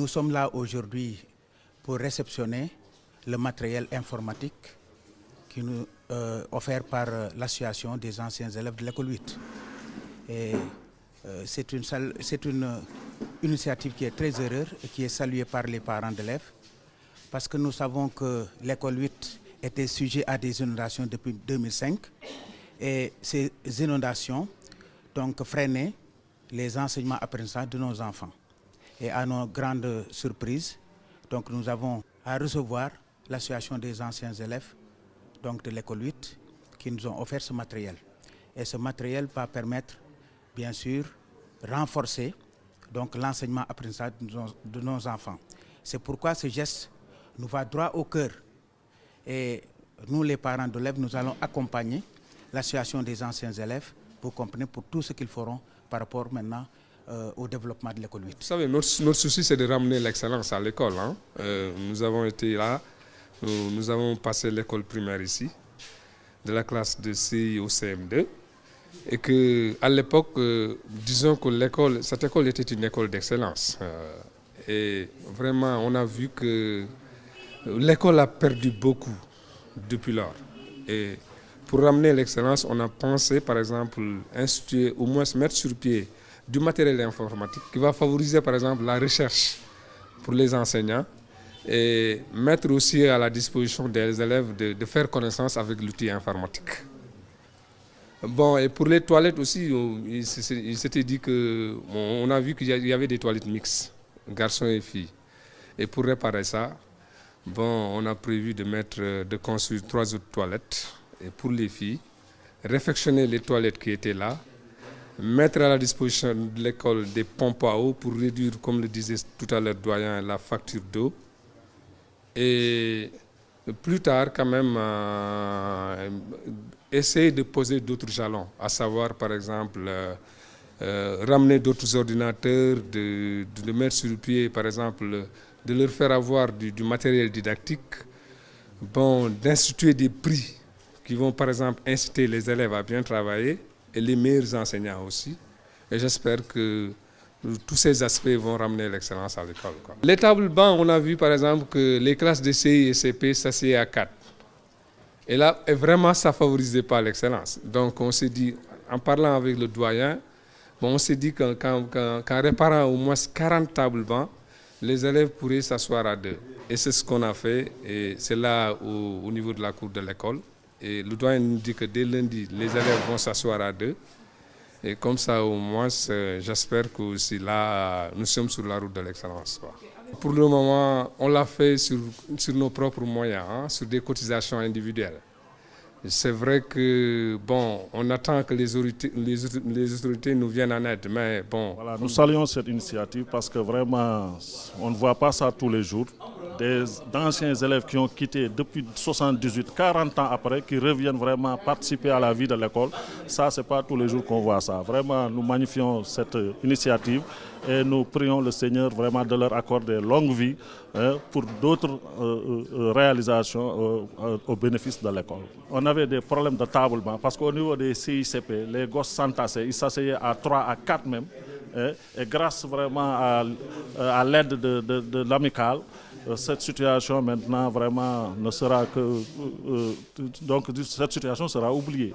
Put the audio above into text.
Nous sommes là aujourd'hui pour réceptionner le matériel informatique qui nous offert par l'association des anciens élèves de l'école 8. Et c'est une initiative qui est très heureuse et qui est saluée par les parents d'élèves parce que nous savons que l'école 8 était sujet à des inondations depuis 2005 et ces inondations donc freinaient les enseignements apprentissages de nos enfants. Et à nos grandes surprises, donc nous avons à recevoir l'association des anciens élèves donc de l'école 8 qui nous ont offert ce matériel. Et ce matériel va permettre, bien sûr, renforcer donc l'enseignement apprentissage de nos enfants. C'est pourquoi ce geste nous va droit au cœur. Et nous, les parents d'élèves, nous allons accompagner l'association des anciens élèves, vous comprenez, pour tout ce qu'ils feront par rapport maintenant au développement de l'école 8. Vous savez, notre souci, c'est de ramener l'excellence à l'école. Nous avons été là, nous avons passé l'école primaire ici, de la classe de CI au CM2. Et qu'à l'époque, disons que cette école était une école d'excellence. Et vraiment, on a vu que l'école a perdu beaucoup depuis lors. Et pour ramener l'excellence, on a pensé, par exemple, instituer, au moins mettre sur pied du matériel informatique qui va favoriser, par exemple, la recherche pour les enseignants et mettre aussi à la disposition des élèves de faire connaissance avec l'outil informatique. Bon, et pour les toilettes aussi, il s'était dit que, on a vu qu'il y avait des toilettes mixtes, garçons et filles. Et pour réparer ça, bon, on a prévu de construire 3 autres toilettes et pour les filles, réfectionner les toilettes qui étaient là, mettre à la disposition de l'école des pompes à eau pour réduire, comme le disait tout à l'heure le doyen, la facture d'eau. Et plus tard, quand même, essayer de poser d'autres jalons, à savoir, par exemple, ramener d'autres ordinateurs, de mettre sur le pied, par exemple, de leur faire avoir du matériel didactique, bon, d'instituer des prix qui vont, par exemple, inciter les élèves à bien travailler et les meilleurs enseignants aussi. Et j'espère que tous ces aspects vont ramener l'excellence à l'école. Les tables bancs, on a vu, par exemple, que les classes de CI et CP s'assieyaient à 4. Et là, vraiment, ça ne favorisait pas l'excellence. Donc, on s'est dit, en parlant avec le doyen, bon, on s'est dit qu'en réparant au moins 40 tables bancs, les élèves pourraient s'asseoir à 2. Et c'est ce qu'on a fait. Et c'est là, au niveau de la cour de l'école. Et le doyen nous dit que dès lundi, les élèves vont s'asseoir à 2. Et comme ça, au moins, j'espère que aussi là, nous sommes sur la route de l'excellence. Pour le moment, on l'a fait sur nos propres moyens, sur des cotisations individuelles. C'est vrai que, bon, on attend que les autorités nous viennent en aide, mais bon... Voilà, nous saluons cette initiative parce que vraiment, on ne voit pas ça tous les jours. D'anciens élèves qui ont quitté depuis 78, 40 ans après, qui reviennent vraiment participer à la vie de l'école. Ça, ce n'est pas tous les jours qu'on voit ça. Vraiment, nous magnifions cette initiative et nous prions le Seigneur vraiment de leur accorder longue vie pour d'autres réalisations au bénéfice de l'école. On avait des problèmes de tablement parce qu'au niveau des CICP, les gosses s'entassaient, ils s'asseyaient à 3, à 4 même. Et grâce vraiment à l'aide de l'amicale, cette situation maintenant vraiment ne sera que... donc cette situation sera oubliée.